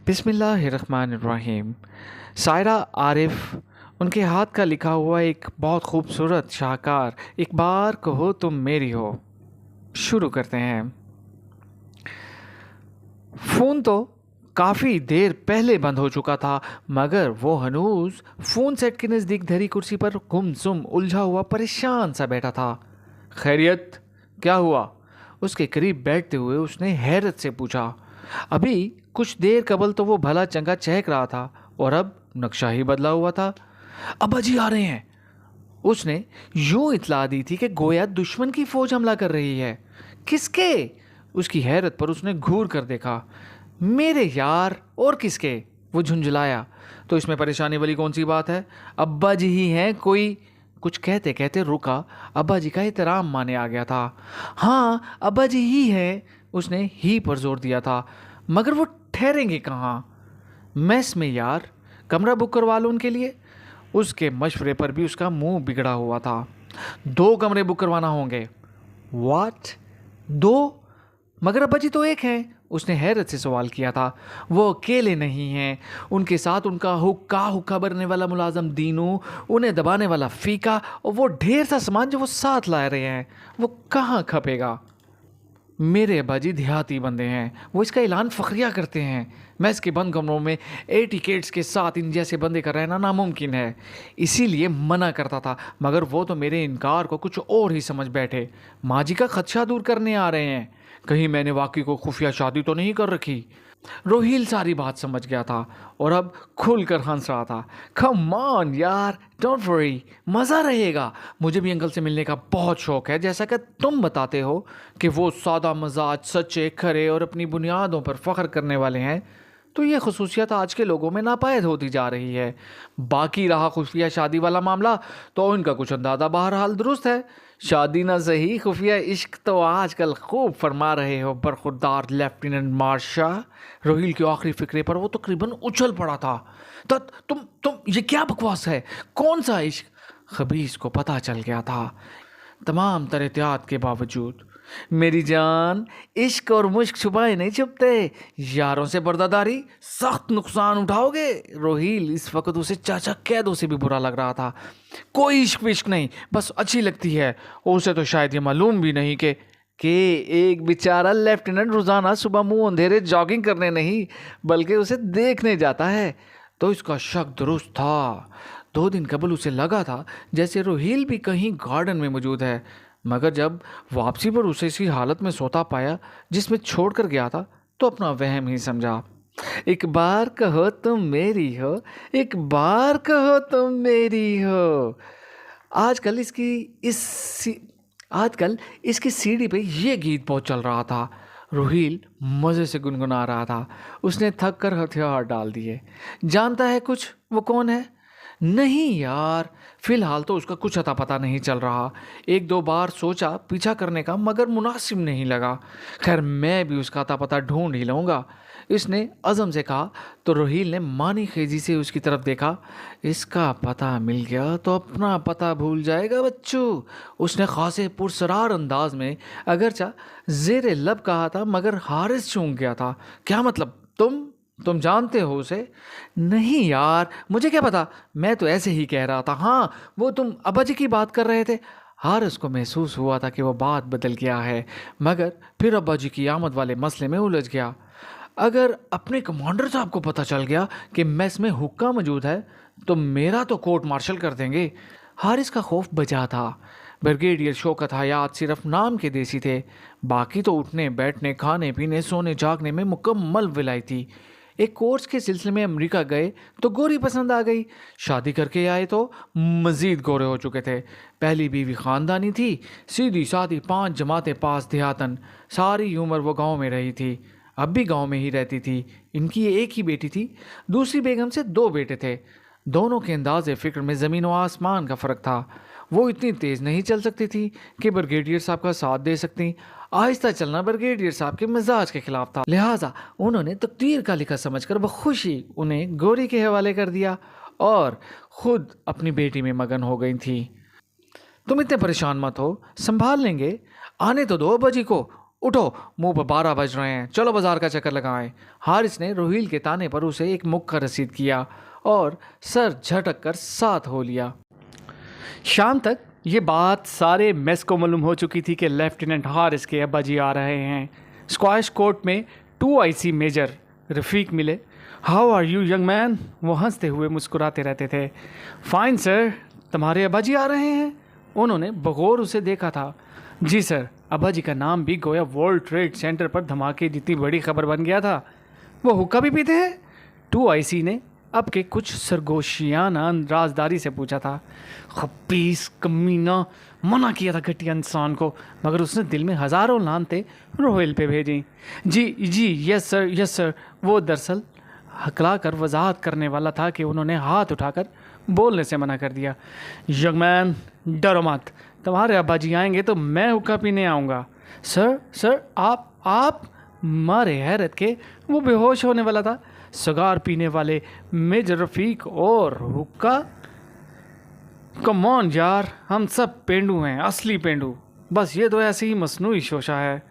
बिस्मिल्लाहिर्रहमानिर्रहीम। सायरा आरिफ, उनके हाथ का लिखा हुआ एक बहुत खूबसूरत शाहकार एक बार कहो तुम मेरी हो। शुरू करते हैं। फ़ोन तो काफ़ी देर पहले बंद हो चुका था, मगर वो हनूज फ़ोन सेट के नज़दीक धरी कुर्सी पर गुमसुम उलझा हुआ परेशान सा बैठा था। खैरियत, क्या हुआ? उसके करीब बैठते हुए उसने हैरत से पूछा। अभी कुछ देर कबल तो वो भला चंगा चहक रहा था और अब नक्शा ही बदला हुआ था। अब्बा जी आ रहे हैं, उसने यूं इतला दी थी कि गोया दुश्मन की फौज हमला कर रही है। किसके? उसकी हैरत पर उसने घूर कर देखा। मेरे यार, और किसके? वो झुंझलाया। तो इसमें परेशानी वाली कौन सी बात है? अब्बा जी ही हैं कोई। कुछ कहते कहते रुका। अब्बा जी का एहतराम माने आ गया था। हाँ, अब्बा जी ही हैं, उसने ही पर जोर दिया था। मगर वो ठहरेंगे कहाँ? मेस में यार, कमरा बुक करवा लो उनके लिए। उसके मशवरे पर भी उसका मुंह बिगड़ा हुआ था। 2 कमरे बुक करवाना होंगे। व्हाट? 2? मगर अब्बा जी तो एक हैं, उसने हैरत से सवाल किया था। वो अकेले नहीं हैं, उनके साथ उनका हुक्का हुक्का भरने वाला मुलाजम दीनू, उन्हें दबाने वाला फीका और वो ढेर सा सामान जो वो साथ ला रहे हैं। वो कहाँ खपेगा? मेरे अब्बाजी देहाती बंदे हैं, वो इसका ऐलान फ़ख्रिया करते हैं। मैं इसके बंद कमरों में एटिकेट्स के साथ इन जैसे बंदे का रहना नामुमकिन है, इसीलिए मना करता था। मगर वो तो मेरे इनकार को कुछ और ही समझ बैठे। माँ जी का खदशा दूर करने आ रहे हैं। कहीं मैंने वाकई को खुफिया शादी तो नहीं कर रखी? रोहिल सारी बात समझ गया था और अब खुलकर हंस रहा था। कम ऑन यार, डोंट वरी, मज़ा रहेगा। मुझे भी अंकल से मिलने का बहुत शौक है। जैसा कि तुम बताते हो कि वो सादा मजाज, सच्चे, खरे और अपनी बुनियादों पर फख्र करने वाले हैं, तो ये खसूसियत आज के लोगों में नापायद होती जा रही है। बाकी रहा खुफिया शादी वाला मामला, तो इनका कुछ अंदाज़ा बहरहाल दुरुस्त है। शादी ना सही, खुफिया इश्क तो आजकल खूब फरमा रहे हो बरखुरदार लेफ्टिनेंट मार्शा। रोहिल की आखिरी फिक्रे पर वो तकरीबन उछल पड़ा था। तो तुम ये क्या बकवास है? कौन सा इश्क? खबीस को पता चल गया था। तमाम तरह एहतियात के बावजूद। मेरी जान, इश्क और मुश्क छुपाए नहीं छुपते। यारों से पर्दादारी, सख्त नुकसान उठाओगे। रोहिल इस वक्त उसे चाचा कैदों से भी बुरा लग रहा था। कोई इश्क विश्क नहीं, बस अच्छी लगती है। उसे तो शायद ये मालूम भी नहीं कि एक बेचारा लेफ्टिनेंट रोजाना सुबह मुंह अंधेरे जॉगिंग करने नहीं, बल्कि उसे देखने जाता है। तो इसका शक दुरुस्त था। 2 दिन कबल उसे लगा था जैसे रोहिल भी कहीं गार्डन में मौजूद है, मगर जब वापसी पर उसे इसी हालत में सोता पाया जिसमें छोड़ कर गया था, तो अपना वहम ही समझा। एक बार कहो तुम मेरी हो, एक बार कहो तुम मेरी हो। आजकल इसकी इस आजकल इसकी सीढ़ी पे ये गीत बहुत चल रहा था। रोहिल मज़े से गुनगुना रहा था। उसने थक कर हथियार डाल दिए। जानता है कुछ वो कौन है? नहीं यार, फिलहाल तो उसका कुछ अता पता नहीं चल रहा। 1-2 बार सोचा पीछा करने का, मगर मुनासिब नहीं लगा। खैर, मैं भी उसका अता पता ढूंढ ही लूँगा, इसने अज़म से कहा। तो रोहिल ने मानी खेजी से उसकी तरफ देखा। इसका पता मिल गया तो अपना पता भूल जाएगा बच्चू, उसने खासे पुरसरार अंदाज में अगरचा जेर लब कहा था, मगर हारिस चूक गया था। क्या मतलब? तुम जानते हो उसे? नहीं यार, मुझे क्या पता, मैं तो ऐसे ही कह रहा था। हाँ, वो तुम अब्बा जी की बात कर रहे थे। हारिस को महसूस हुआ था कि वो बात बदल गया है, मगर फिर अब्बा जी की आमद वाले मसले में उलझ गया। अगर अपने कमांडर साहब को पता चल गया कि मेस में हुक्का मौजूद है, तो मेरा तो कोर्ट मार्शल कर देंगे। हारिस का खौफ बचा था। ब्रिगेडियर शौकत हयात सिर्फ नाम के देसी थे, बाकी तो उठने बैठने, खाने पीने, सोने जागने में मुकम्मल विलायती। एक कोर्स के सिलसिले में अमेरिका गए तो गोरी पसंद आ गई। शादी करके आए तो मज़ीद गोरे हो चुके थे। पहली बीवी ख़ानदानी थी, सीधी सादी 5 जमातें पास देहातन। सारी उम्र वो गांव में रही थी, अब भी गांव में ही रहती थी। इनकी एक ही बेटी थी, दूसरी बेगम से 2 बेटे थे। दोनों के अंदाज़े फ़िक्र में ज़मीन व आसमान का फ़र्क था। वो इतनी तेज़ नहीं चल सकती थी कि ब्रिगेडियर साहब का साथ दे सकती। आहिस्ता चलना ब्रिगेडियर साहब के मिजाज के खिलाफ था, लिहाजा उन्होंने तकदीर का लिखा समझकर बखुशी उन्हें गोरी के हवाले कर दिया और खुद अपनी बेटी में मगन हो गई थी। तुम इतने परेशान मत हो, संभाल लेंगे। आने तो दो अब्बा जी को, उठो, मुंह पर 12 बज रहे हैं, चलो बाजार का चक्कर लगाएं। हारिस ने रोहिल के ताने पर उसे एक मुक्का रसीद किया और सर झटक कर साथ हो लिया। शाम तक ये बात सारे मेस को मालूम हो चुकी थी कि लेफ्टिनेंट हारिस के अब्बा जी आ रहे हैं। स्क्वैश कोर्ट में 2IC मेजर रफ़ीक मिले। How are you young man? वो हंसते हुए मुस्कुराते रहते थे। फाइन सर, तुम्हारे अब्बा जी आ रहे हैं? उन्होंने बगौर उसे देखा था। जी सर, अब्बा जी का नाम भी गोया वर्ल्ड ट्रेड सेंटर पर धमाके जितनी बड़ी खबर बन गया था। वो हुक्का भी पीते हैं? 2IC ने अब के कुछ सरगोशियाना राजदारी से पूछा था। खबीस कमीना, मना किया था घटिया इंसान को, मगर उसने दिल में हज़ारों लानते रोहिल पे भेजी। जी जी, यस सर। वो दरअसल हकला कर वजाहत करने वाला था कि उन्होंने हाथ उठाकर बोलने से मना कर दिया। यंग मैन, डरो मत, तुम्हारे अब्बा जी आएंगे तो मैं हुक्का पीने आऊँगा। सर आप मारे हैरत के वो बेहोश होने वाला था। सिगार पीने वाले मेजर रफ़ीक और हुक्का? कम ऑन यार, हम सब पेंडू हैं, असली पेंडू। बस ये तो ऐसी ही मसनूई शोशा है।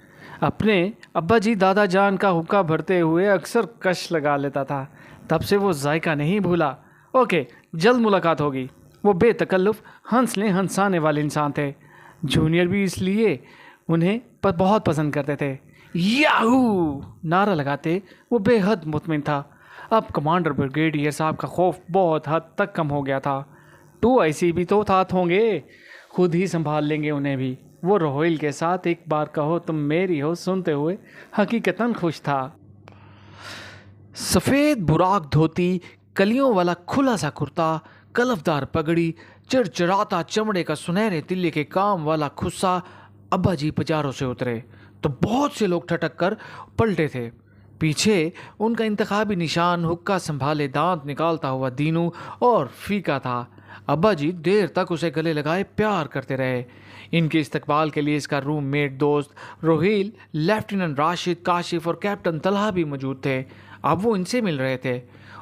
अपने अब्बा जी दादा जान का हुक्का भरते हुए अक्सर कश लगा लेता था, तब से वो जायका नहीं भूला। ओके, जल्द मुलाकात होगी। वो बेतकल्लुफ़ हंसने हंसाने वाले इंसान थे। जूनियर भी इसलिए उन्हें बहुत पसंद करते थे। याहू नारा लगाते वो बेहद मुतमिन था। अब कमांडर ब्रिगेडियर साहब का खौफ बहुत हद तक कम हो गया था। 2IC भी तो साथ होंगे, खुद ही संभाल लेंगे उन्हें भी। वो रोहिल के साथ एक बार कहो तुम मेरी हो सुनते हुए हकीकतन खुश था। सफ़ेद बुराक धोती, कलियों वाला खुला सा कुर्ता, कलफदार पगड़ी, चिड़चिड़ाता चमड़े का सुनहरे तिल्ले के काम वाला खुस्सा। अब्बा जी बाजारों से उतरे तो बहुत से लोग ठटक कर पलटे थे। पीछे उनका इंतखाबी निशान हुक्का संभाले दांत निकालता हुआ दीनू और फीका था। अब्बा जी देर तक उसे गले लगाए प्यार करते रहे। इनके इस्तकबाल के लिए इसका रूममेट दोस्त रोहिल, लेफ्टिनेंट राशिद, काशिफ और कैप्टन तलहा भी मौजूद थे। अब वो इनसे मिल रहे थे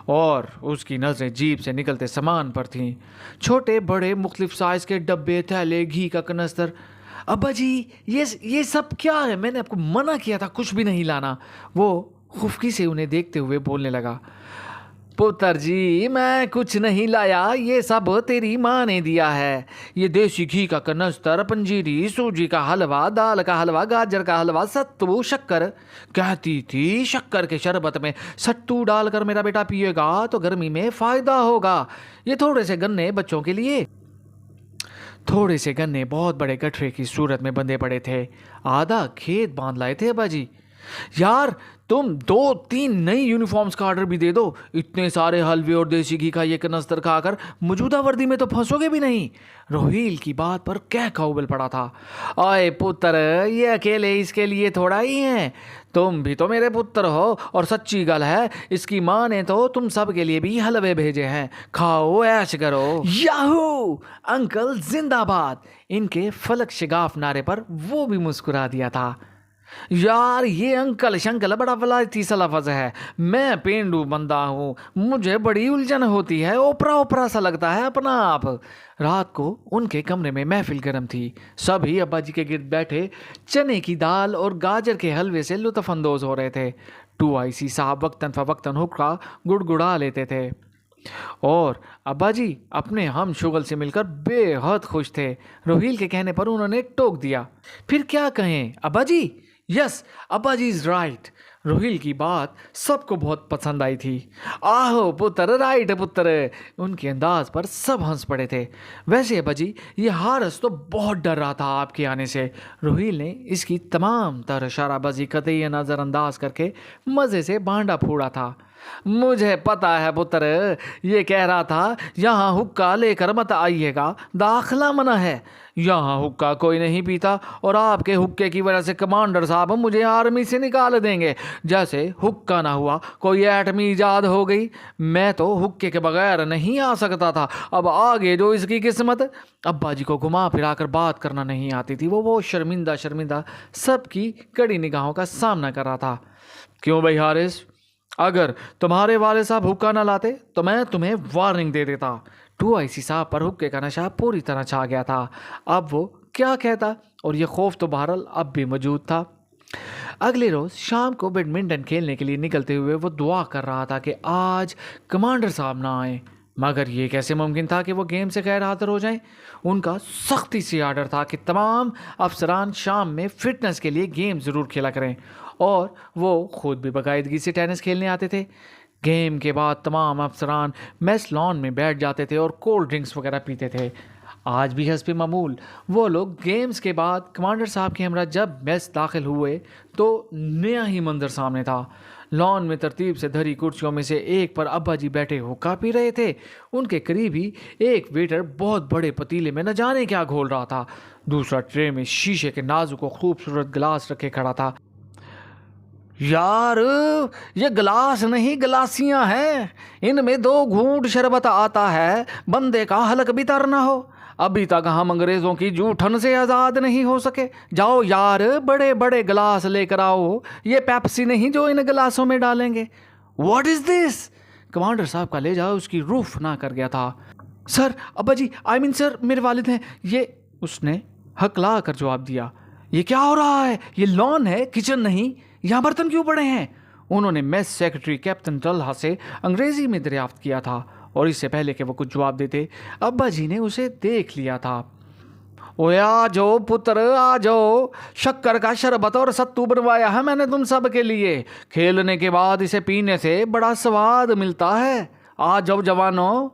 और उसकी नज़रें जीप से निकलते सामान पर थीं। छोटे बड़े मुख्तलिफ साइज़ के डब्बे, थैले, घी का कनस्तर। अब्बा जी, ये सब क्या है? मैंने आपको मना किया था कुछ भी नहीं लाना। वो खुफकी से उन्हें देखते हुए बोलने लगा। पुत्र जी, मैं कुछ नहीं लाया, ये सब तेरी माँ ने दिया है। ये देसी घी का कनस्तर, पंजीरी, सूजी का हलवा, दाल का हलवा, गाजर का हलवा, सत्तू, शक्कर। कहती थी शक्कर के शरबत में सत्तू डालकर मेरा बेटा पिएगा तो गर्मी में फ़ायदा होगा। ये थोड़े से गन्ने बच्चों के लिए। थोड़े से गन्ने बहुत बड़े गठरे की सूरत में बंधे पड़े थे। आधा खेत बांध लाए थे अब्बा जी। यार, तुम 2-3 नई यूनिफॉर्म्स का ऑर्डर भी दे दो। इतने सारे हलवे और देसी घी का ये कनस्तर खाकर मौजूदा वर्दी में तो फंसोगे भी नहीं। रोहिल की बात पर क्या उबल पड़ा था। ओए पुत्र, ये अकेले इसके लिए थोड़ा ही हैं, तुम भी तो मेरे पुत्र हो। और सच्ची गल है, इसकी माँ ने तो तुम सब के लिए भी हलवे भेजे हैं, खाओ ऐश करो। याहू अंकल जिंदाबाद। इनके फलक शिगाफ नारे पर वो भी मुस्कुरा दिया था। यार, ये अंकल शंकल बड़ा वलायती सा लफ्ज़ है। मैं पेंडू बंदा हूँ, मुझे बड़ी उलझन होती है, ओपरा ओपरा सा लगता है अपना आप। रात को उनके कमरे में महफिल गर्म थी। सभी अब्बा जी के गिर्द बैठे चने की दाल और गाजर के हलवे से लुत्फ़अंदोज़ हो रहे थे। 2IC साहब वक्तन फ़वक्तन हुक्का गुड़गुड़ा लेते थे और अब्बा जी अपने हम शुगल से मिलकर बेहद खुश थे। रोहिल के कहने पर उन्होंने टोक दिया। फिर क्या कहें अब्बा जी? यस, अब्बा जी इज़ राइट। रोहिल की बात सबको बहुत पसंद आई थी। आहो पुत्र, राइट पुत्र। उनके अंदाज पर सब हंस पड़े थे। वैसे अब्बा जी, ये हारिस तो बहुत डर रहा था आपके आने से। रोहिल ने इसकी तमाम तरह इशाराबाजी कतई नज़रअंदाज करके मज़े से भांडा फोड़ा था। मुझे पता है पुत्र, ये कह रहा था यहाँ हुक्का लेकर मत आइएगा, दाखला मना है। यहाँ हुक्का कोई नहीं पीता और आपके हुक्के की वजह से कमांडर साहब मुझे आर्मी से निकाल देंगे। जैसे हुक्का ना हुआ कोई एटमी ईजाद हो गई। मैं तो हुक्के के बगैर नहीं आ सकता था, अब आगे जो इसकी किस्मत। अब्बा जी को घुमा फिरा कर बात करना नहीं आती थी। वो शर्मिंदा शर्मिंदा सबकी कड़ी निगाहों का सामना कर रहा था। क्यों भाई हारिस, अगर तुम्हारे वाले साहब हुक्का ना लाते तो मैं तुम्हें वार्निंग दे देता। 2IC साहब पर हुक्के का नशा पूरी तरह छा गया था। अब वो क्या कहता, और ये खौफ तो बहरहाल अब भी मौजूद था। अगले रोज शाम को बैडमिंटन खेलने के लिए निकलते हुए वो दुआ कर रहा था कि आज कमांडर साहब ना आए, मगर ये कैसे मुमकिन था कि वो गेम से गैर हाजिर हो जाएं। उनका सख्ती से आर्डर था कि तमाम अफसरान शाम में फिटनेस के लिए गेम ज़रूर खेला करें, और वो खुद भी बाकायदगी से टेनिस खेलने आते थे। गेम के बाद तमाम अफसरान मेस लॉन में बैठ जाते थे और कोल्ड ड्रिंक्स वगैरह पीते थे। आज भी हस्ब मामूल वो लोग गेम्स के बाद कमांडर साहब के हमरा जब मेस दाखिल हुए तो नया ही मंजर सामने था। लॉन में तरतीब से धरी कुर्सियों में से एक पर अब्बा जी बैठे हुक्का पी रहे थे। उनके करीब ही एक वेटर बहुत बड़े पतीले में न जाने क्या घोल रहा था। दूसरा ट्रे में शीशे के नाजुक और खूबसूरत गिलास रखे खड़ा था। यार, ये गिलास नहीं गिलासियां हैं, इनमें 2 घूंट शरबत आता है, बंदे का हलक भी तरना हो। अभी तक हम अंग्रेजों की जूठन से आज़ाद नहीं हो सके। जाओ यार, बड़े बड़े गिलास लेकर आओ, ये पेप्सी नहीं जो इन गिलासों में डालेंगे। What is this? कमांडर साहब का ले जाओ उसकी रूफ ना कर गया था। सर, अब्बा जी, आई मीन सर, मेरे वालिद हैं ये, उसने हकला कर जवाब दिया। ये क्या हो रहा है? ये लॉन है, किचन नहीं। यहाँ बर्तन क्यों पड़े हैं? उन्होंने मेस सेक्रेटरी कैप्टन टल्हा से अंग्रेजी में दरियाफ्त किया था, और इससे पहले कि वो कुछ जवाब देते अब्बा जी ने उसे देख लिया था। ओए आ जाओ पुत्र, आ जाओ, शक्कर का शरबत और सत्तू बनवाया है मैंने तुम सब के लिए। खेलने के बाद इसे पीने से बड़ा स्वाद मिलता है। आ जाओ जवानों।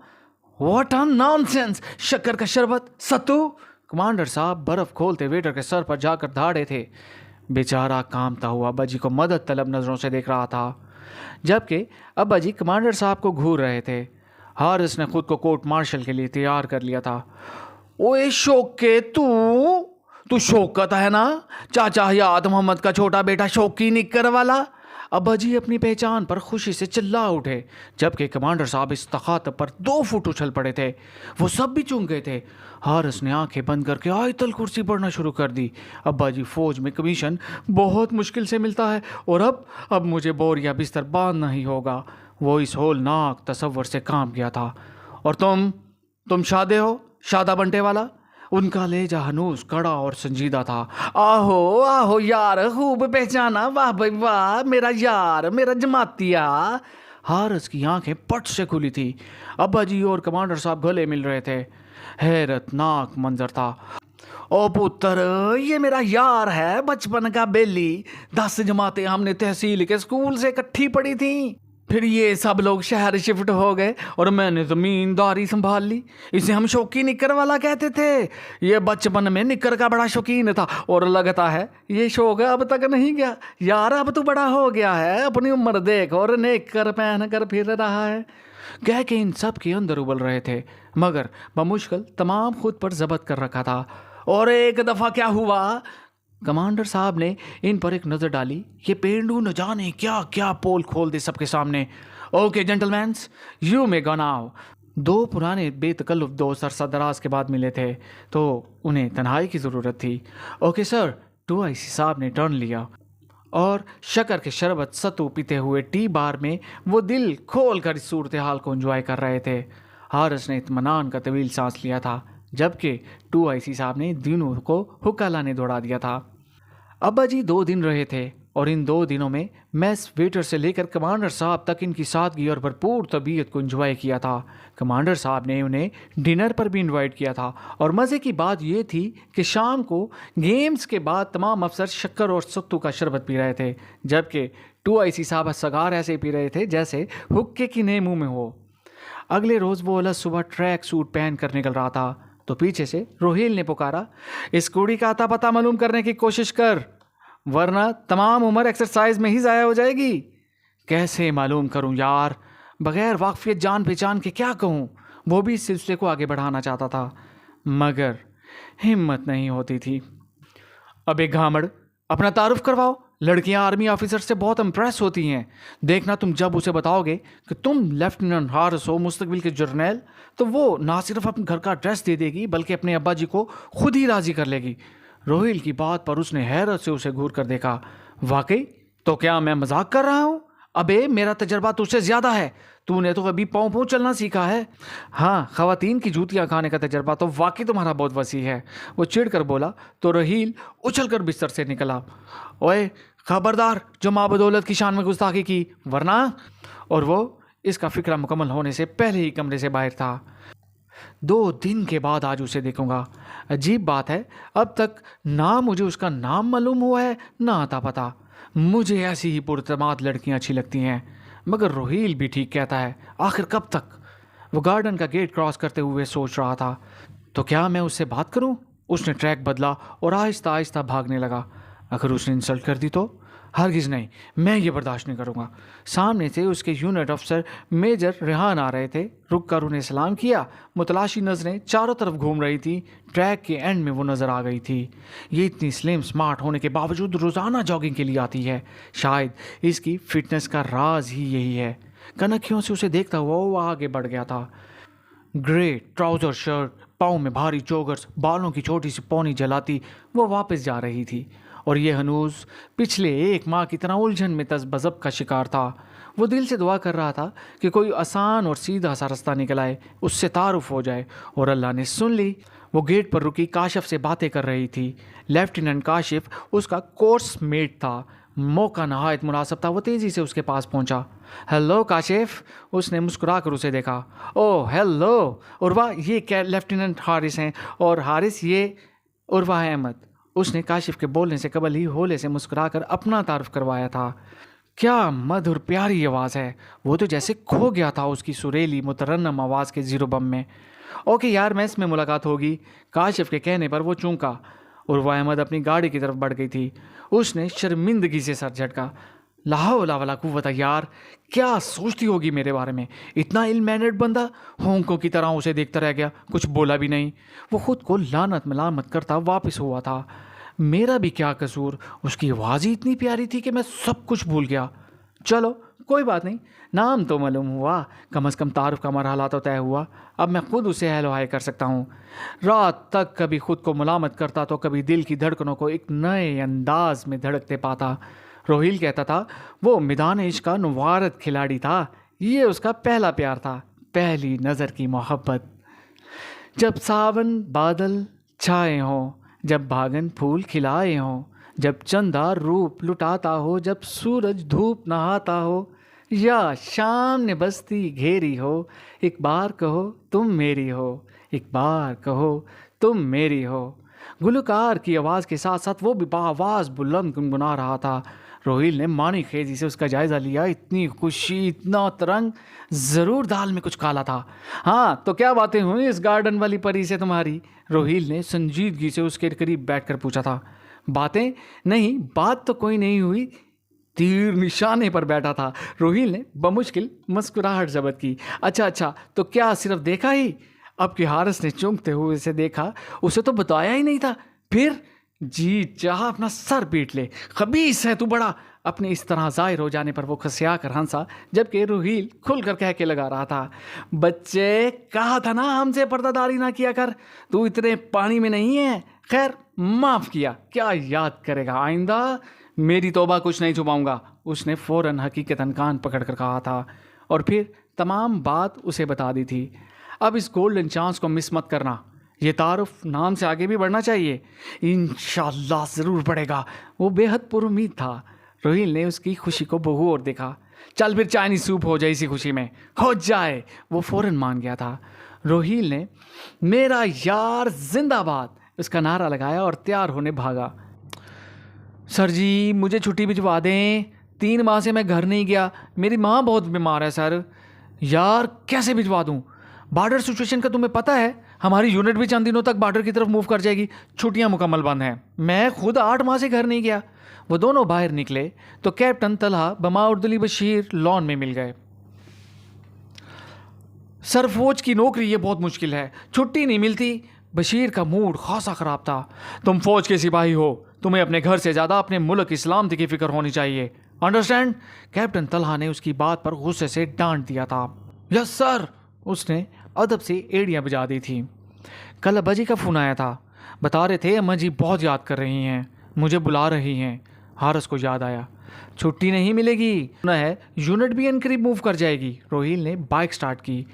What a nonsense! शक्कर का शरबत, सत्तू! कमांडर साहब बर्फ खोलते वेटर के सर पर जाकर धाड़े थे। बेचारा कामता हुआ अब्बा जी को मदद तलब नज़रों से देख रहा था, जबकि अब्बा जी कमांडर साहब को घूर रहे थे। हारिस ने खुद को कोर्ट मार्शल के लिए तैयार कर लिया था। ओए शौके, तू शौकत है ना? चाचा हयात मोहम्मद का छोटा बेटा शौकी निक्कर वाला। अब्बा जी अपनी पहचान पर खुशी से चिल्ला उठे, जबकि कमांडर साहब इस तखातब पर 2 फुट उछल पड़े थे। वो सब भी चूक गए थे। हारिस ने आंखें बंद करके आयतल कुर्सी पढ़ना शुरू कर दी। अब्बा जी, फौज में कमीशन बहुत मुश्किल से मिलता है, और अब मुझे बोरिया बिस्तर बांधना ही होगा। वो इस होलनाक तसव्वुर से कांप गया था। और तुम शादे हो, शादा बंटे वाला? उनका लहजा हनूस कड़ा और संजीदा था। आहो आहो यार, खूब पहचाना, वाह भाई वाह, मेरा यार, मेरा जमातिया। हारिस की आंखें पट से खुली थी। अब्बा जी और कमांडर साहब गले मिल रहे थे। हैरतनाक मंजर था। ओ पुत्र, ये मेरा यार है, बचपन का बेली। 10 जमातें हमने तहसील के स्कूल से इकट्ठी पढ़ी थी। फिर ये सब लोग शहर शिफ्ट हो गए और मैंने जमींदारी संभाल ली। इसे हम शौकी निक्कर वाला कहते थे। ये बचपन में निक्कर का बड़ा शौकीन था, और लगता है ये शौक अब तक नहीं गया। यार, अब तू बड़ा हो गया है, अपनी उम्र देख, और नेकर पहन कर फिर रहा है। कह के इन सब के अंदर उबल रहे थे, मगर बमुश्किल तमाम खुद पर जब्त कर रखा था। और एक दफ़ा क्या हुआ, कमांडर साहब ने इन पर एक नज़र डाली। ये पेंडू न जाने क्या क्या पोल खोल दे सबके सामने। Okay gentleman's, you may go now. 2 पुराने बेतकल्लुफ़ दोस्त अरसा दराज के बाद मिले थे, तो उन्हें तन्हाई की ज़रूरत थी। ओके सर, 2IC साहब ने टर्न लिया, और शक्कर के शरबत सत्तू पीते हुए टी बार में वो दिल खोल कर इस सूरत हाल को एंजॉय कर रहे थे। हारिस ने इत्मीनान का तवील सांस लिया था, जबकि 2IC साहब ने दिनों को हुक्का लाने दौड़ा दिया था। अब्बा जी 2 दिन रहे थे, और इन 2 दिनों में मेस वेटर से लेकर कमांडर साहब तक इनकी सादगी और भरपूर तबीयत को एंजॉय किया था। कमांडर साहब ने उन्हें डिनर पर भी इनवाइट किया था, और मज़े की बात यह थी कि शाम को गेम्स के बाद तमाम अफसर शक्कर और सत्तू का शरबत पी रहे थे, जबकि 2IC साहब सगार ऐसे पी रहे थे जैसे हुक्के की नए मुँह में हो। अगले रोज़ वो अलग सुबह ट्रैक सूट पहन कर निकल रहा था, तो पीछे से रोहिल ने पुकारा, इस कुड़ी का अता पता मालूम करने की कोशिश कर, वरना तमाम उम्र एक्सरसाइज में ही ज़ाया हो जाएगी। कैसे मालूम करूं यार, बगैर वाकफियत जान पहचान के क्या कहूं? वो भी इस सिलसिले को आगे बढ़ाना चाहता था, मगर हिम्मत नहीं होती थी। अबे घामड़, अपना तारुफ करवाओ। लड़कियां आर्मी ऑफिसर से बहुत इम्प्रेस होती हैं। देखना, तुम जब उसे बताओगे कि तुम लेफ्टिनेंट हारिस हो, मुस्तकबिल के जर्नैल, तो वो ना सिर्फ अपने घर का एड्रेस दे देगी, बल्कि अपने अब्बा जी को खुद ही राज़ी कर लेगी। रोहिल की बात पर उसने हैरत से उसे घूर कर देखा। वाकई? तो क्या मैं मजाक कर रहा हूँ? अबे, मेरा तजर्बा तुझसे ज़्यादा है। तूने तो अभी पाँव पाँव चलना सीखा है। हाँ, ख़वातीन की जूतियाँ खाने का तजर्बा तो वाकई तुम्हारा बहुत वसी है। वो चिढ़ कर बोला, तो रोहिल उछल कर बिस्तर से निकला। ओए, खबरदार जो माँ बदौलत की शान में गुस्ताखी की, वरना। और वो इसका फिक्रा मुकम्मल होने से पहले ही कमरे से बाहर था। 2 दिन के बाद आज उसे देखूंगा। अजीब बात है, अब तक ना मुझे उसका नाम मालूम हुआ है ना आता पता। मुझे ऐसी ही पुरतमाद लड़कियां अच्छी लगती हैं, मगर रोहील भी ठीक कहता है, आखिर कब तक। वो गार्डन का गेट क्रॉस करते हुए सोच रहा था, तो क्या मैं उससे बात करूं? उसने ट्रैक बदला और आहिस्ता आहिस्ता भागने लगा। अगर उसने इंसल्ट कर दी तो? हरगिज़ नहीं, मैं ये बर्दाश्त नहीं करूँगा। सामने से उसके यूनिट अफसर मेजर रेहान आ रहे थे। रुक कर उन्हें सलाम किया। मुतलाशी नज़रें चारों तरफ घूम रही थी। ट्रैक के एंड में वो नज़र आ गई थी। ये इतनी स्लिम स्मार्ट होने के बावजूद रोज़ाना जॉगिंग के लिए आती है। शायद इसकी फिटनेस का राज ही यही है। कनखियों से उसे देखता हुआ वो आगे बढ़ गया था। ग्रे ट्राउज़र शर्ट, पाँव में भारी जॉगर्स, बालों की छोटी सी पौनी जलाती वो वापस जा रही थी। और ये हनूज पिछले 1 माह की तरह उलझन में तज़बज़ब का शिकार था। वो दिल से दुआ कर रहा था कि कोई आसान और सीधा सा रास्ता निकल आए, उससे तारुफ हो जाए, और अल्लाह ने सुन ली। वो गेट पर रुकी काशिफ से बातें कर रही थी। लेफ्टिनेंट काशिफ उसका कोर्स मेट था। मौका नहायत मुनासिब था। वो तेज़ी से उसके पास पहुंचा। हेलो काशिफ, उसने मुस्कुरा कर उसे देखा। ओह हेलो उर्वा, ये क्या लेफ्टिनेंट हारिस हैं, और हारिस ये उर्वा अहमद। उसने काशिफ के बोलने से कबल ही होले से मुस्कुराकर अपना तारुफ करवाया था। क्या मधुर प्यारी आवाज़ है। वो तो जैसे खो गया था उसकी सुरीली मुतरन्नम आवाज़ के जीरो बम में। ओके यार, मैं इसमें मुलाकात होगी। काशिफ के कहने पर वो चूंका और वह अहमद अपनी गाड़ी की तरफ बढ़ गई थी। उसने शर्मिंदगी से सर झटका। ला हौला वला कुव्वता यार, क्या सोचती होगी मेरे बारे में। इतना इल मैनर्ड बंदा। होंकों की तरह उसे देखता रह गया, कुछ बोला भी नहीं। वो खुद को लानत मलामत करता वापस हुआ था। मेरा भी क्या कसूर, उसकी आवाज़ ही इतनी प्यारी थी कि मैं सब कुछ भूल गया। चलो कोई बात नहीं, नाम तो मालूम हुआ, कम से कम तारुफ का मरहला तो तय हुआ। अब मैं खुद उसे हेलो हाय कर सकता हूँ। रात तक कभी खुद को मुलामत करता तो कभी दिल की धड़कनों को एक नए अंदाज में धड़कते पाता। रोहिल कहता था वो मैदान इश्क का नुवारत खिलाड़ी था। ये उसका पहला प्यार था, पहली नज़र की मोहब्बत। जब सावन बादल छाए हों, जब भागन फूल खिलाए हों, जब चंदा रूप लुटाता हो, जब सूरज धूप नहाता हो, या शाम ने बस्ती घेरी हो, एक बार कहो तुम मेरी हो, एक बार कहो तुम मेरी हो। गुलकार की आवाज़ के साथ साथ वो भी आवाज़ बुलंद गुनगुना रहा था। रोहिल ने मानी खेजी से उसका जायज़ा लिया। इतनी खुशी, इतना तरंग, ज़रूर दाल में कुछ काला था। हाँ तो क्या बातें हुई इस गार्डन वाली परी से तुम्हारी? रोहिल ने संजीदगी से उसके करीब बैठकर पूछा था। बातें नहीं, बात तो कोई नहीं हुई। तीर निशाने पर बैठा था। रोहिल ने बमुश्किल मुस्कुराहट जबत की। अच्छा, तो क्या सिर्फ देखा ही? अब की हारिस ने चौंकते हुए उसे देखा। उसे तो बताया ही नहीं था। फिर जी चाह अपना सर पीट ले, खबीस है तू बड़ा। अपने इस तरह जाहिर हो जाने पर वो खसिया कर हंसा, जबकि रोहिल खुलकर कह के लगा रहा था, बच्चे कहा था ना हमसे पर्दादारी ना किया कर, तू इतने पानी में नहीं है। खैर माफ़ किया, क्या याद करेगा आइंदा। मेरी तौबा कुछ नहीं छुपाऊंगा, उसने फ़ौरन हकीकतन कान पकड़ कर कहा था और फिर तमाम बात उसे बता दी थी। अब इस गोल्डन चांस को मिस मत करना। ये तारुफ नाम से आगे भी बढ़ना चाहिए। इंशाल्लाह ज़रूर बढ़ेगा। वो बेहद पुरुमीद था। रोहिल ने उसकी खुशी को बहू और देखा। चल फिर चाइनीज सूप हो जाए, इसी खुशी में हो जाए। वो फ़ौरन मान गया था। रोहिल ने मेरा यार जिंदाबाद उसका नारा लगाया और तैयार होने भागा। सर जी मुझे छुट्टी भिजवा दें, 3 माह से मैं घर नहीं गया। मेरी माँ बहुत बीमार है सर। यार कैसे भिजवा दूँ? बॉर्डर सिचुएशन का तुम्हें पता है, हमारी यूनिट भी चंद दिनों तक बॉर्डर की तरफ मूव कर जाएगी। छुट्टियां मुकम्मल बंद हैं। मैं खुद 8 माह से घर नहीं गया। वो दोनों बाहर निकले तो कैप्टन तलहा बमाउद्दीन बशीर लॉन में मिल गए। सर फौज की नौकरी ये बहुत मुश्किल है, छुट्टी नहीं मिलती। बशीर का मूड खासा ख़राब था। तुम फौज के सिपाही हो, तुम्हें अपने घर से ज़्यादा अपने मुल्क इस्लाम की फ़िक्र होनी चाहिए, अंडरस्टैंड? कैप्टन तलहा ने उसकी बात पर गुस्से से डांट दिया था। यस सर, उसने अदब से एड़ियाँ बजा दी थी। कल अब्बा जी का फ़ोन आया था, बता रहे थे अम्मा जी बहुत याद कर रही हैं, मुझे बुला रही हैं। हारिस को याद आया, छुट्टी नहीं मिलेगी न है, यूनिट भी इनकरीब मूव कर जाएगी। रोहिल ने बाइक स्टार्ट की।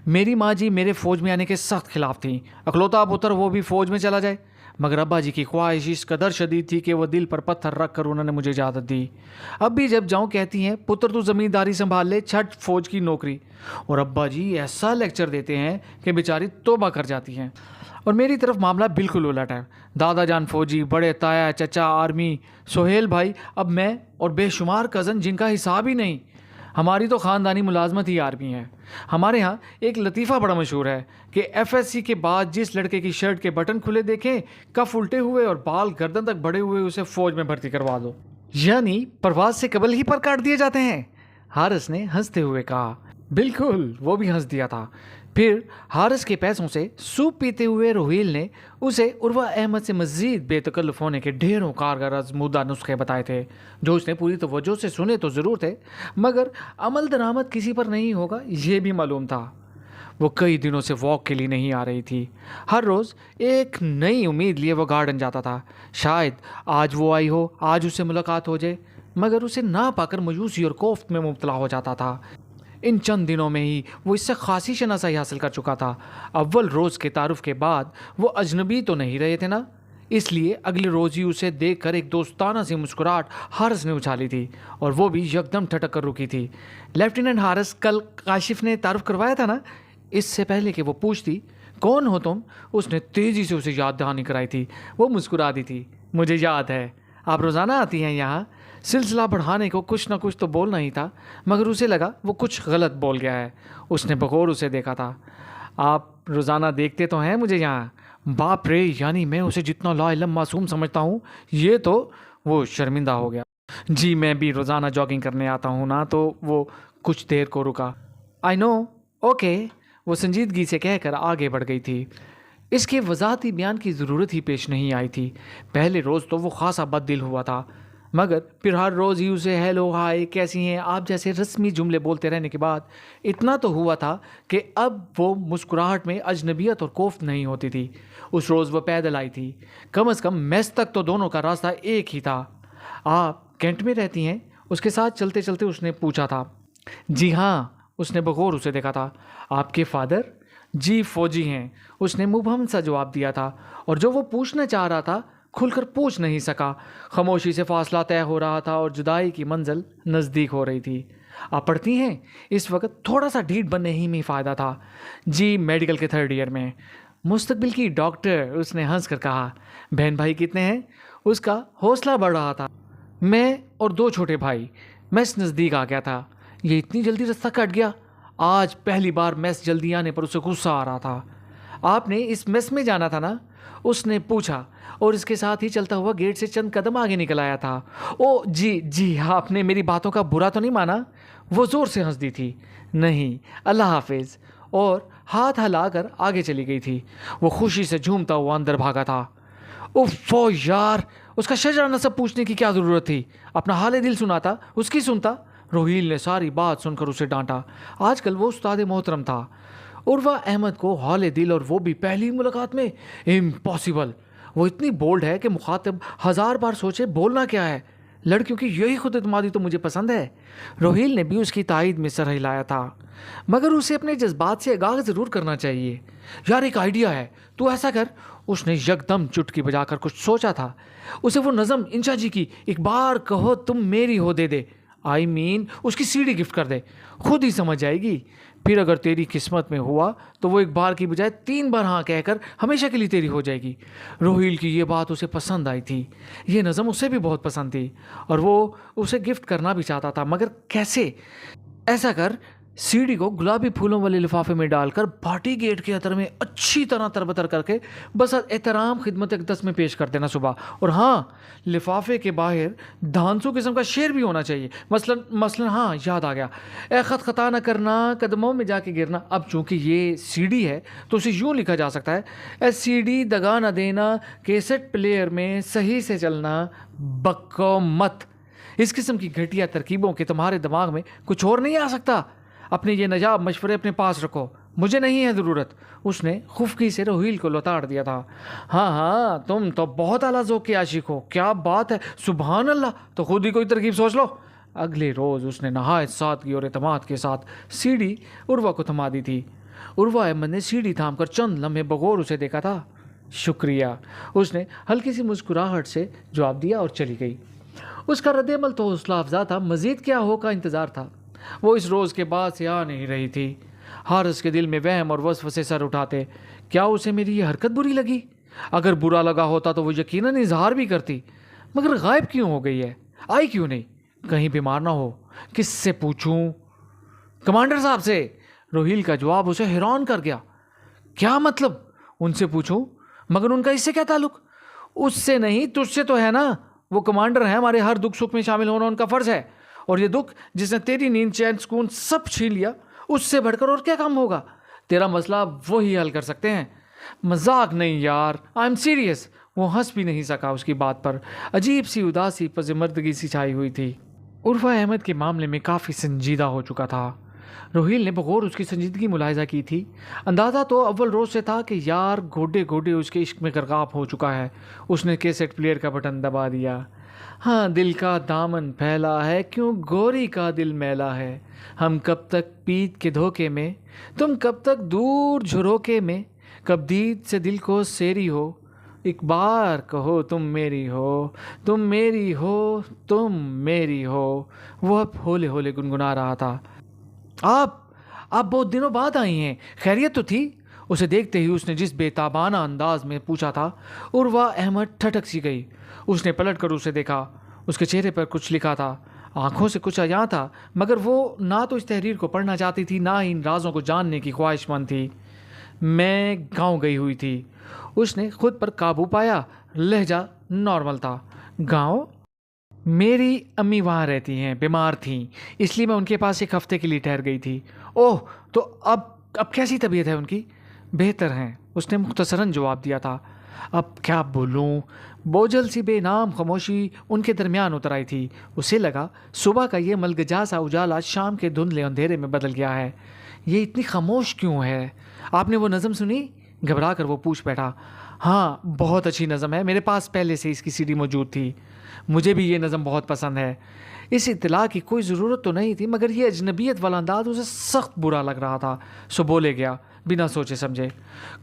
मेरी माँ जी मेरे फ़ौज में आने के सख्त खिलाफ थी। अकलौता पुत्र वो भी फ़ौज में चला जाए। मगर अब्बा जी की ख्वाहिश इस कदर शदीद थी कि वह दिल पर पत्थर रख कर उन्होंने मुझे इजाज़त दी। अब भी जब जाऊँ कहती हैं, पुत्र तू ज़मींदारी संभाल ले, छठ फौज की नौकरी। और अब्बा जी ऐसा लेक्चर देते हैं कि बेचारी तौबा कर जाती हैं। और मेरी तरफ मामला बिल्कुल उलट है। दादा जान फौजी, बड़े ताया चचा आर्मी, सोहेल भाई, अब मैं और बेशुमार कज़न जिनका हिसाब ही नहीं। हमारी तो ख़ानदानी मुलाजमत ही आर्मी है। हमारे यहाँ एक लतीफ़ा बड़ा मशहूर है कि एफएससी के बाद जिस लड़के की शर्ट के बटन खुले देखें, कफ उल्टे हुए और बाल गर्दन तक बढ़े हुए, उसे फ़ौज में भर्ती करवा दो। यानी परवाज से कबल ही पर काट दिए जाते हैं। हारिस ने हंसते हुए कहा। बिल्कुल, वो भी हंस दिया था। फिर हारिस के पैसों से सूप पीते हुए रोहिल ने उसे उर्वा अहमद से मज़ीद बेतकल्लुफ़ होने के ढेरों कारगर आज़मूदा नुस्खे बताए थे, जो उसने पूरी तवज्जो से सुने तो ज़रूर थे, मगर अमल दरामद किसी पर नहीं होगा ये भी मालूम था। वो कई दिनों से वॉक के लिए नहीं आ रही थी। हर रोज़ एक नई उम्मीद लिए वो गार्डन जाता था। शायद आज वो आई हो, आज उससे मुलाकात हो जाए, मगर उसे ना पाकर मायूसी और कोफ्त में मुब्तला हो जाता था। इन चंद दिनों में ही वो इससे खासी शनासाई हासिल कर चुका था। अव्वल रोज़ के तारुफ के बाद वो अजनबी तो नहीं रहे थे ना, इसलिए अगले रोज़ ही उसे देखकर एक दोस्ताना सी मुस्कुराहट हारिस ने उछाली थी और वो भी यकदम ठटक कर रुकी थी। लेफ्टिनेंट हारिस, कल काशिफ ने तारुफ करवाया था ना? इससे पहले कि वो पूछती कौन हो तुम, उसने तेज़ी से उसे याद दहानी कराई थी। वो मुस्कुरा दी थी। मुझे याद है, आप रोज़ाना आती हैं यहाँ। सिलसिला बढ़ाने को कुछ ना कुछ तो बोलना ही था, मगर उसे लगा वो कुछ गलत बोल गया है। उसने बगौर उसे देखा था। आप रोज़ाना देखते तो हैं मुझे यहाँ। बाप रे, यानी मैं उसे जितना लाइलम मासूम समझता हूँ, ये तो। वो शर्मिंदा हो गया। जी, मैं भी रोज़ाना जॉगिंग करने आता हूँ ना। तो वो कुछ देर को रुका। आई नो, ओके, वो संजीदगी से कहकर आगे बढ़ गई थी। इसके वजाहती बयान की ज़रूरत ही पेश नहीं आई थी। पहले रोज़ तो वो खासा बददिल हुआ था, मगर फिर हर रोज़ ही उसे हेलो हाय कैसी हैं आप जैसे रस्मी जुमले बोलते रहने के बाद इतना तो हुआ था कि अब वो मुस्कुराहट में अजनबियत और कोफ्त नहीं होती थी। उस रोज़ वह पैदल आई थी। कम से कम मेस तक तो दोनों का रास्ता एक ही था। आप कैंट में रहती हैं? उसके साथ चलते चलते उसने पूछा था। जी हाँ, उसने बगौर उसे देखा था। आपके फादर? जी, फौजी हैं, उसने मुबहम सा जवाब दिया था। और जो वो पूछना चाह रहा था खुलकर पूछ नहीं सका। खामोशी से फासला तय हो रहा था और जुदाई की मंजिल नज़दीक हो रही थी। आप पढ़ती हैं? इस वक्त थोड़ा सा ढीठ बनने ही में फ़ायदा था। जी, मेडिकल के 3rd ईयर में। मुस्तकबिल की डॉक्टर, उसने हंस कर कहा। बहन भाई कितने हैं? उसका हौसला बढ़ रहा था। मैं और 2 छोटे भाई। मैस नज़दीक आ गया था। ये इतनी जल्दी रास्ता कट गया। आज पहली बार मैस जल्दी आने पर उसे गुस्सा आ रहा था। आपने इस मेस में जाना था ना? उसने पूछा और इसके साथ ही चलता हुआ गेट से चंद कदम आगे निकल आया था। ओ जी जी, आपने मेरी बातों का बुरा तो नहीं माना? वो ज़ोर से हंस दी थी। नहीं, अल्लाह हाफिज़, और हाथ हिलाकर आगे चली गई थी। वो खुशी से झूमता हुआ अंदर भागा था। उफ़ यार, उसका शजराना सब पूछने की क्या ज़रूरत थी? अपना हाल दिल सुनाता, उसकी सुनता। रोहिल ने सारी बात सुनकर उसे डांटा। आजकल वो उस्ताद मोहतरम था। उर्वा अहमद को हौले दिल, और वो भी पहली मुलाकात में? इम्पॉसिबल। वो इतनी बोल्ड है कि मुखातिब 1000 बार सोचे बोलना क्या है। लड़कियों की यही खुद एतमादी तो मुझे पसंद है। रोहिल ने भी उसकी तायद में सर हिलाया था। मगर उसे अपने जज्बात से आगाह ज़रूर करना चाहिए। यार, एक आइडिया है, तू ऐसा कर। उसने यकदम चुटकी बजाकर कुछ सोचा था। उसे वो नज़म इंशा जी की एक बार कहो तुम मेरी हो दे आई मीन उसकी सीडी गिफ्ट कर दे, खुद ही समझ जाएगी। फिर अगर तेरी किस्मत में हुआ तो वो एक बार की बजाय 3 बार हाँ कहकर हमेशा के लिए तेरी हो जाएगी। रोहिल की ये बात उसे पसंद आई थी। ये नज़म उसे भी बहुत पसंद थी और वो उसे गिफ्ट करना भी चाहता था, मगर कैसे? ऐसा कर, सीडी को गुलाबी फूलों वाले लिफाफे में डालकर पार्टी गेट के अतर में अच्छी तरह तरबतर करके बस एहतराम खिदमत अक़दस में पेश कर देना सुबह। और हाँ, लिफाफे के बाहर धांसू किस्म का शेर भी होना चाहिए। मसलन हाँ, याद आ गया, ए खत खता न करना, कदमों में जाके गिरना। अब चूंकि ये सीडी है तो उसे यूँ लिखा जा सकता है, ए सीडी दगा न देना, कैसेट प्लेयर में सही से चलना, बक्को मत। इस किस्म की घटिया तरकीबों के तुम्हारे दिमाग में कुछ और नहीं आ सकता? अपने ये नजाब मशवरे अपने पास रखो, मुझे नहीं है ज़रूरत। उसने खुफकी से रोहिल को लौटाड़ दिया था। हाँ हाँ, तुम तो बहुत आला ज़ौक़ के आशिक हो, क्या बात है, सुभान अल्लाह। तो खुद ही कोई तरकीब सोच लो। अगले रोज़ उसने नहायत सादगी और एतमाद के साथ सीडी उर्वा को थमा दी थी। उर्वा अहमद ने सीडी थाम कर चंद लम्हे बगौर उसे देखा था। शुक्रिया, उसने हल्की सी मुस्कुराहट से जवाब दिया और चली गई। उसका रद्द-ए-अमल तो हौसला अफजा था, मजीद क्या हो का इंतज़ार था। वो इस रोज़ के बाद से आ नहीं रही थी। हारिस के दिल में वहम और वसवसे सर उठाते। क्या उसे मेरी ये हरकत बुरी लगी? अगर बुरा लगा होता तो वो यकीनन इजहार भी करती, मगर गायब क्यों हो गई है? आई क्यों नहीं? कहीं बीमार ना हो? किससे पूछूं? कमांडर साहब से। रोहिल का जवाब उसे हैरान कर गया। क्या मतलब? उनसे पूछूं? मगर उनका इससे क्या ताल्लुक? उससे नहीं, तुझसे तो है ना। वो कमांडर है, हमारे हर दुख सुख में शामिल होना उनका फर्ज है। और ये दुख जिसने तेरी नींद चैन सुकून सब छीन लिया, उससे बढ़कर और क्या काम होगा? तेरा मसला वो ही हल कर सकते हैं। मजाक नहीं यार, आई एम सीरियस। वो हंस भी नहीं सका। उसकी बात पर अजीब सी उदासी पज़िमर्दगी सी छाई हुई थी। उर्फा अहमद के मामले में काफ़ी संजीदा हो चुका था। रोहिल ने बगौर उसकी संजीदगी मुलाहिजा की थी। अंदाज़ा तो अव्वल रोज़ से था कि यार गोडे गोडे उसके इश्क में गर्काब हो चुका है। उसने कैसेट प्लेयर का बटन दबा दिया। हाँ, दिल का दामन फैला है, क्यों गोरी का दिल मैला है। हम कब तक पीत के धोखे में, तुम कब तक दूर झरोके में, कब दीद से दिल को सेरी हो, एक बार कहो तुम मेरी हो, तुम मेरी हो, तुम मेरी हो। वो अब होले होले गुनगुना रहा था। आप बहुत दिनों बाद आई हैं, खैरियत तो थी? उसे देखते ही उसने जिस बेताबाना अंदाज में पूछा था, उर्वा अहमद ठटक सी गई। उसने पलट कर उसे देखा। उसके चेहरे पर कुछ लिखा था, आंखों से कुछ अया था, मगर वो ना तो इस तहरीर को पढ़ना चाहती थी, ना ही इन राजों को जानने की ख्वाहिशमंद थी। मैं गांव गई हुई थी। उसने खुद पर काबू पाया। लहजा नॉर्मल था। गांव? मेरी अम्मी वहाँ रहती हैं, बीमार थीं, इसलिए मैं उनके पास एक हफ्ते के लिए ठहर गई थी। ओह, तो अब कैसी तबीयत है उनकी? बेहतर हैं, उसने मुख्तसरन जवाब दिया था। अब क्या बोलूं? बोझल सी बेनाम खामोशी उनके दरमियान उतर आई थी। उसे लगा सुबह का ये मलगजा सा उजाला शाम के धुंधले अंधेरे में बदल गया है। ये इतनी खामोश क्यों है? आपने वो नज़म सुनी? घबरा कर वो पूछ बैठा। हाँ, बहुत अच्छी नज़म है, मेरे पास पहले से इसकी सीडी मौजूद थी। मुझे भी ये नज़म बहुत पसंद है। इस इत्तला की कोई ज़रूरत तो नहीं थी, मगर ये अजनबियत वाला अंदाज उसे सख्त बुरा लग रहा था। सो बोले गया बिना सोचे समझे।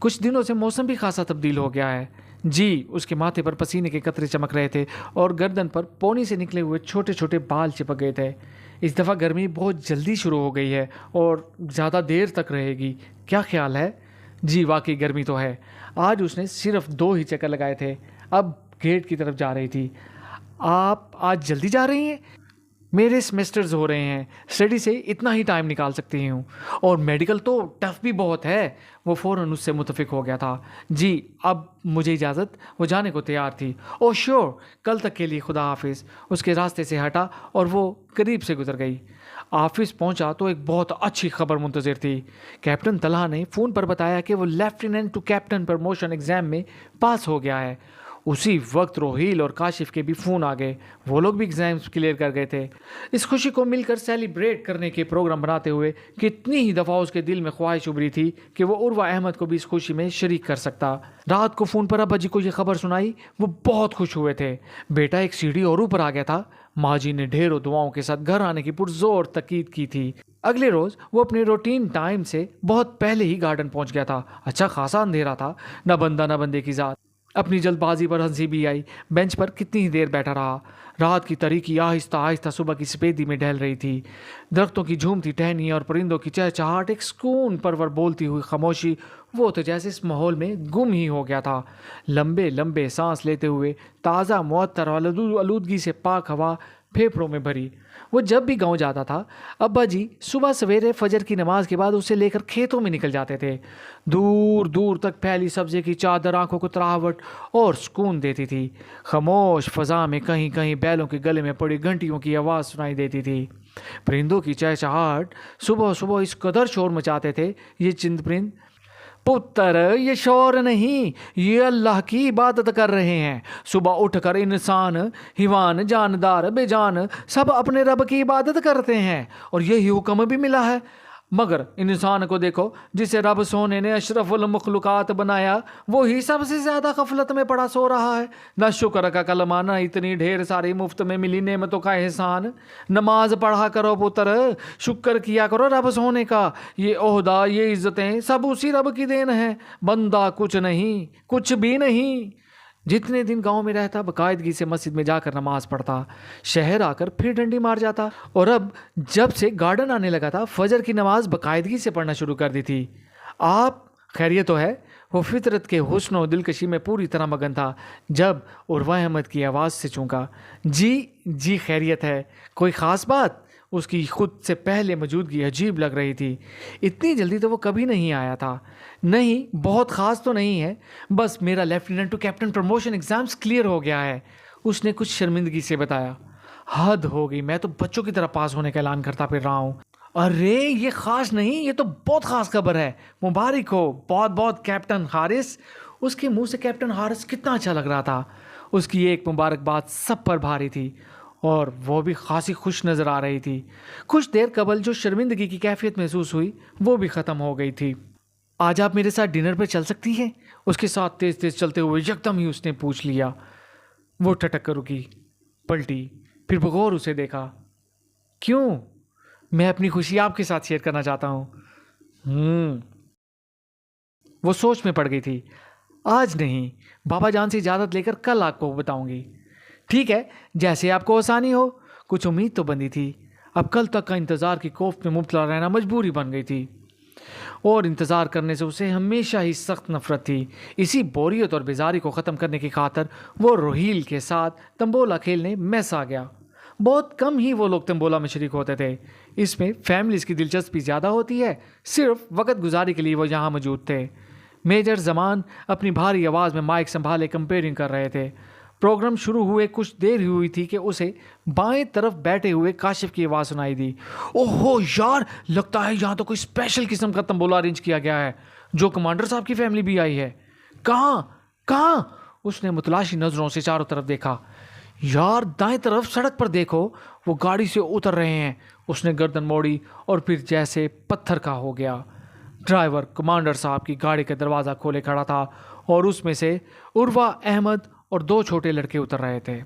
कुछ दिनों से मौसम भी खासा तब्दील हो गया है। जी, उसके माथे पर पसीने के कतरे चमक रहे थे और गर्दन पर पोनी से निकले हुए छोटे छोटे बाल चिपक गए थे। इस दफ़ा गर्मी बहुत जल्दी शुरू हो गई है और ज़्यादा देर तक रहेगी। क्या ख्याल है? जी, वाकई गर्मी तो है। आज उसने सिर्फ 2 ही चक्कर लगाए थे। अब गेट की तरफ जा रही थी। आप आज जल्दी जा रही हैं? मेरे सेमेस्टर्स हो रहे हैं, स्टडी से इतना ही टाइम निकाल सकती हूँ, और मेडिकल तो टफ भी बहुत है। वो फ़ौरन उससे मुतफिक हो गया था। जी, अब मुझे इजाज़त। वो जाने को तैयार थी। ओह श्योर, कल तक के लिए खुदा हाफिज़। उसके रास्ते से हटा और वो करीब से गुजर गई। ऑफिस पहुंचा तो एक बहुत अच्छी खबर मुंतज़िर थी। कैप्टन तलहा ने फ़ोन पर बताया कि वो lieutenant to captain promotion exam में पास हो गया है। उसी वक्त रोहिल और काशिफ के भी फ़ोन आ गए। वो लोग भी एग्ज़ाम्स क्लियर कर गए थे। इस खुशी को मिलकर सेलिब्रेट करने के प्रोग्राम बनाते हुए कितनी ही दफ़ा उसके दिल में ख्वाहिश उभरी थी कि वो उर्वा अहमद को भी इस खुशी में शरीक कर सकता। रात को फ़ोन पर अब्बा जी को ये खबर सुनाई। वो बहुत खुश हुए थे। बेटा एक सीढ़ी और ऊपर आ गया था। माँ जी ने ढेरों दुआओं के साथ घर आने की पुरजोर तकीद की थी। अगले रोज़ वो अपने रूटीन टाइम से बहुत पहले ही गार्डन पहुंच गया था। अच्छा खासा अंधेरा था, न बंदा न बंदे की ज़ात। अपनी जल्दबाजी पर हंसी भी आई। बेंच पर कितनी ही देर बैठा रहा। रात की तारीकी आहिस्ता आहिस्ता सुबह की सफ़ेदी में ढल रही थी। दरख्तों की झूमती टहनी और परिंदों की चहचहाट, एक सुकून परवर बोलती हुई खामोशी, वो तो जैसे इस माहौल में गुम ही हो गया था। लंबे लंबे सांस लेते हुए ताज़ा मुअत्तर और आलूदगी से पाक हवा फेफड़ों में भरी। वो जब भी गांव जाता था, अब्बा जी सुबह सवेरे फजर की नमाज के बाद उसे लेकर खेतों में निकल जाते थे। दूर दूर तक फैली सब्ज़ी की चादर आंखों को तरावट और सुकून देती थी। खामोश फ़ज़ा में कहीं कहीं बैलों के गले में पड़ी घंटियों की आवाज़ सुनाई देती थी। परिंदों की चहचहाट सुबह सुबह इस कदर शोर मचाते थे। ये चिंद परिंद, पुत्र ये शोर नहीं, ये अल्लाह की इबादत कर रहे हैं। सुबह उठकर इंसान, हिवान, जानदार, बेजान सब अपने रब की इबादत करते हैं, और यही हुक्म भी मिला है। मगर इंसान को देखो जिसे रब सोने ने अशरफुल मखलूकात बनाया, वो ही सबसे ज्यादा गफलत में पड़ा सो रहा है। न शुक्र का कलमा, न इतनी ढेर सारी मुफ्त में मिली नेमतों का एहसान। नमाज पढ़ा करो पुत्र, शुक्र किया करो रब सोने का। ये ओहदा, ये इज्जतें सब उसी रब की देन है, बंदा कुछ नहीं, कुछ भी नहीं। जितने दिन गांव में रहता बाकायदगी से मस्जिद में जाकर नमाज पढ़ता, शहर आकर फिर डंडी मार जाता, और अब जब से गार्डन आने लगा था फजर की नमाज बाकायदगी से पढ़ना शुरू कर दी थी। आप खैरियत तो है? वो फितरत के हुस्न और दिलकशी में पूरी तरह मगन था जब उर्वा अहमद की आवाज़ से चूका। जी खैरियत है। कोई ख़ास बात? उसकी खुद से पहले मौजूदगी अजीब लग रही थी। इतनी जल्दी तो वो कभी नहीं आया था। नहीं, बहुत ख़ास तो नहीं है, बस मेरा lieutenant to captain promotion exams clear हो गया है, उसने कुछ शर्मिंदगी से बताया। हद हो गई, मैं तो बच्चों की तरह पास होने का ऐलान करता फिर रहा हूँ। अरे ये ख़ास नहीं, ये तो बहुत ख़ास खबर है, मुबारक हो बहुत बहुत कैप्टन हारिस। उसके मुंह से कैप्टन हारिस कितना अच्छा लग रहा था। उसकी एक मुबारकबाद सब पर भारी थी और वो भी खासी खुश नज़र आ रही थी। कुछ देर कबल जो शर्मिंदगी की कैफियत महसूस हुई वो भी ख़त्म हो गई थी। आज आप मेरे साथ डिनर पर चल सकती हैं? उसके साथ तेज तेज चलते हुए यकदम ही उसने पूछ लिया। वो ठटक कर रुकी, पलटी, फिर बगौर उसे देखा। क्यों? मैं अपनी खुशी आपके साथ शेयर करना चाहता हूँ। वो सोच में पड़ गई थी। आज नहीं, बाबा जान से इजाज़त लेकर कल आपको बताऊंगी। ठीक है, जैसे आपको आसानी हो। कुछ उम्मीद तो बंधी थी, अब कल तक का इंतज़ार की खौफ में मुब्तला रहना मजबूरी बन गई थी, और इंतज़ार करने से उसे हमेशा ही सख्त नफरत थी। इसी बोरियत और बेजारी को ख़त्म करने की खातर वो रोहील के साथ तंबोला खेलने मैस आ गया। बहुत कम ही वो लोग तंबोला में शरीक होते थे। इसमें फैमिलीज़ की दिलचस्पी ज़्यादा होती है, सिर्फ वक्त गुजारी के लिए वो यहाँ मौजूद थे। मेजर जमान अपनी भारी आवाज़ में माइक संभाले कंपेयरिंग कर रहे थे। प्रोग्राम शुरू हुए कुछ देर हुई थी कि उसे बाएं तरफ बैठे हुए काशिफ की आवाज़ सुनाई दी। ओहो यार, लगता है यहाँ तो कोई स्पेशल किस्म का तंबोला अरेंज किया गया है, जो कमांडर साहब की फैमिली भी आई है। कहाँ? उसने मुतलाशी नज़रों से चारों तरफ देखा। यार दाएं तरफ सड़क पर देखो, वो गाड़ी से उतर रहे हैं। उसने गर्दन मोड़ी और फिर जैसे पत्थर का हो गया। ड्राइवर कमांडर साहब की गाड़ी का दरवाज़ा खोले खड़ा था और उसमें से उर्वा अहमद और दो छोटे लड़के उतर रहे थे।